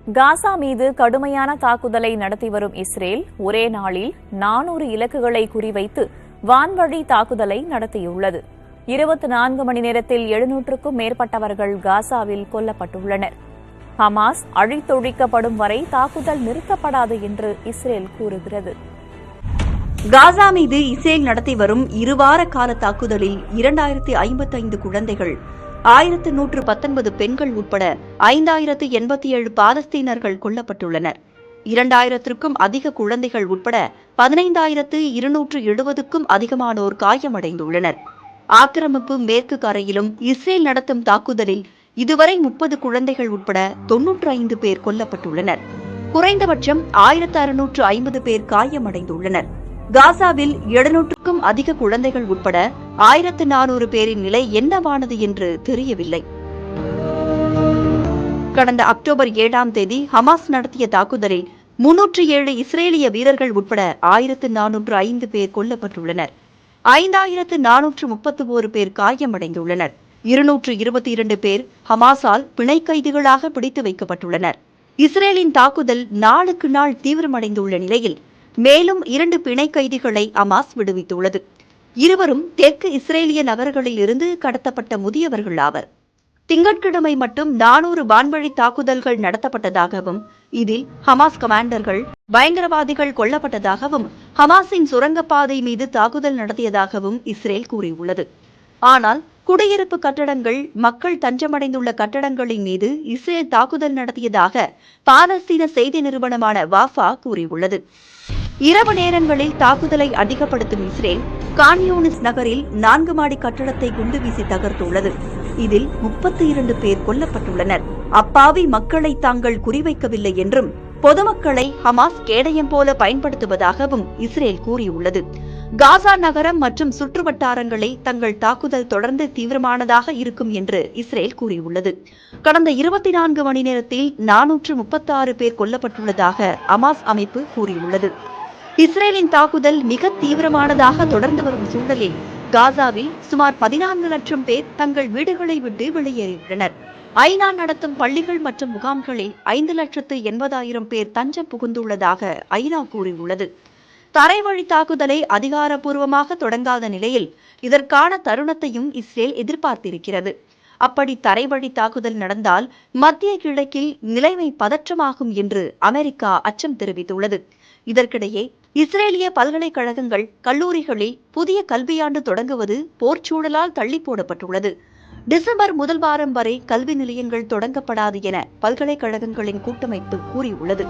காசா மீது கடுமையான தாக்குதலை நடத்தி வரும் இஸ்ரேல் ஒரே நாளில் 400 இலக்குகளை குறிவைத்து வான்வழி தாக்குதலை நடத்தியுள்ளது. 24 மணி நேரத்தில் 700க்கும் மேற்பட்டவர்கள் காசாவில் கொல்லப்பட்டுள்ளனர். ஹமாஸ் அழித்தொழிக்கப்படும் வரை தாக்குதல் நிறுத்தப்படாது என்று இஸ்ரேல் கூறுகிறது. காசா மீது இஸ்ரேல் நடத்தி வரும் இருவார கால தாக்குதலில் 2055 குழந்தைகள், 1119 பெண்கள் உட்பட 5087 பாலஸ்தீனர்கள் கொல்லப்பட்டுள்ளனர். 2000க்கும் அதிக குழந்தைகள் உட்பட 15270க்கும் அதிகமானோர் காயமடைந்துள்ளனர். ஆக்கிரமிப்பு மேற்கு கரையிலும் இஸ்ரேல் நடத்தும் தாக்குதலில் இதுவரை 30 குழந்தைகள் உட்பட 95 பேர் கொல்லப்பட்டுள்ளனர். குறைந்தபட்சம் 1650 பேர் காயமடைந்துள்ளனர். காசாவில் 700க்கும் அதிக குழந்தைகள் உட்பட 1400 பேரின் நிலை என்னவானது என்று தெரியவில்லை. கடந்த அக்டோபர் 7ஆம் தேதி ஹமாஸ் நடத்திய தாக்குதலில் 307 இஸ்ரேலிய வீரர்கள் உட்பட 1405 பேர் கொல்லப்பட்டுள்ளனர். 5431 பேர் காயமடைந்துள்ளனர். 222 பேர் ஹமாஸால் பிணை கைதிகளாக பிடித்து வைக்கப்பட்டுள்ளனர். இஸ்ரேலின் தாக்குதல் நாளுக்கு நாள் தீவிரமடைந்துள்ள நிலையில் மேலும் 2 பிணை கைதிகளை ஹமாஸ் விடுவித்துள்ளது. இருவரும் தெற்கு இஸ்ரேலிய நகர்களில் இருந்து கடத்தப்பட்ட முதியவர்கள் ஆவர். திங்கட்கிழமை மட்டும் 400 வான்வழி தாக்குதல்கள் நடத்தப்பட்டதாகவும், இதில் ஹமாஸ் கமாண்டர்கள், பயங்கரவாதிகள் கொல்லப்பட்டதாகவும், ஹமாஸின் சுரங்கப்பாதை மீது தாக்குதல் நடத்தியதாகவும் இஸ்ரேல் கூறியுள்ளது. ஆனால் குடியிருப்பு கட்டடங்கள், மக்கள் தஞ்சமடைந்துள்ள கட்டடங்களின் மீது இஸ்ரேல் தாக்குதல் நடத்தியதாக பாலஸ்தீன செய்தி நிறுவனமான வாஃபா கூறியுள்ளது. இரவு நேரங்களில் தாக்குதலை அதிகப்படுத்தும் இஸ்ரேல் கான்யூனிஸ் நகரில் 4 மாடி கட்டடத்தை குண்டு வீசி தகர்த்துள்ளது. இதில் 32 பேர் கொல்லப்பட்டுள்ளனர். அப்பாவி மக்களை தாங்கள் குறிவைக்கவில்லை என்றும், பொதுமக்களை ஹமாஸ் கேடயம் போல பயன்படுத்துவதாகவும் இஸ்ரேல் கூறியுள்ளது. காசா நகரம் மற்றும் சுற்றுவட்டாரங்களை தங்கள் தாக்குதல் தொடர்ந்து தீவிரமானதாக இருக்கும் என்று இஸ்ரேல் கூறியுள்ளது. கடந்த 24 மணி நேரத்தில் 436 பேர் கொல்லப்பட்டுள்ளதாக ஹமாஸ் அமைப்பு கூறியுள்ளது. இஸ்ரேலின் தாக்குதல் மிக தீவிரமானதாக தொடர்ந்து வரும் சூழலில் காசாவில் சுமார் 14 லட்சம் பேர் தங்கள் வீடுகளை விட்டு வெளியேறியுள்ளனர். ஐநா நடத்தும் பள்ளிகள் மற்றும் முகாம்களில் 5,80,000 பேர் தஞ்சம் புகுந்துள்ளதாக ஐநா கூறியுள்ளது. தரைவழி தாக்குதலை அதிகாரப்பூர்வமாக தொடங்காத நிலையில் இதற்கான தருணத்தையும் இஸ்ரேல் எதிர்பார்த்திருக்கிறது. அப்படி தரைவழி தாக்குதல் நடந்தால் மத்திய கிழக்கில் நிலைமை பதற்றமாகும் என்று அமெரிக்கா அச்சம் தெரிவித்துள்ளது. இதற்கிடையே இஸ்ரேலிய பல்கலைக்கழகங்கள், கல்லூரிகளில் புதிய கல்வியாண்டு தொடங்குவது போர்ச்சூழலால் தள்ளி போடப்பட்டுள்ளது. டிசம்பர் முதல் வாரம் வரை கல்வி நிலையங்கள் தொடங்கப்படாது என பல்கலைக்கழகங்களின் கூட்டமைப்பு கூறியுள்ளது.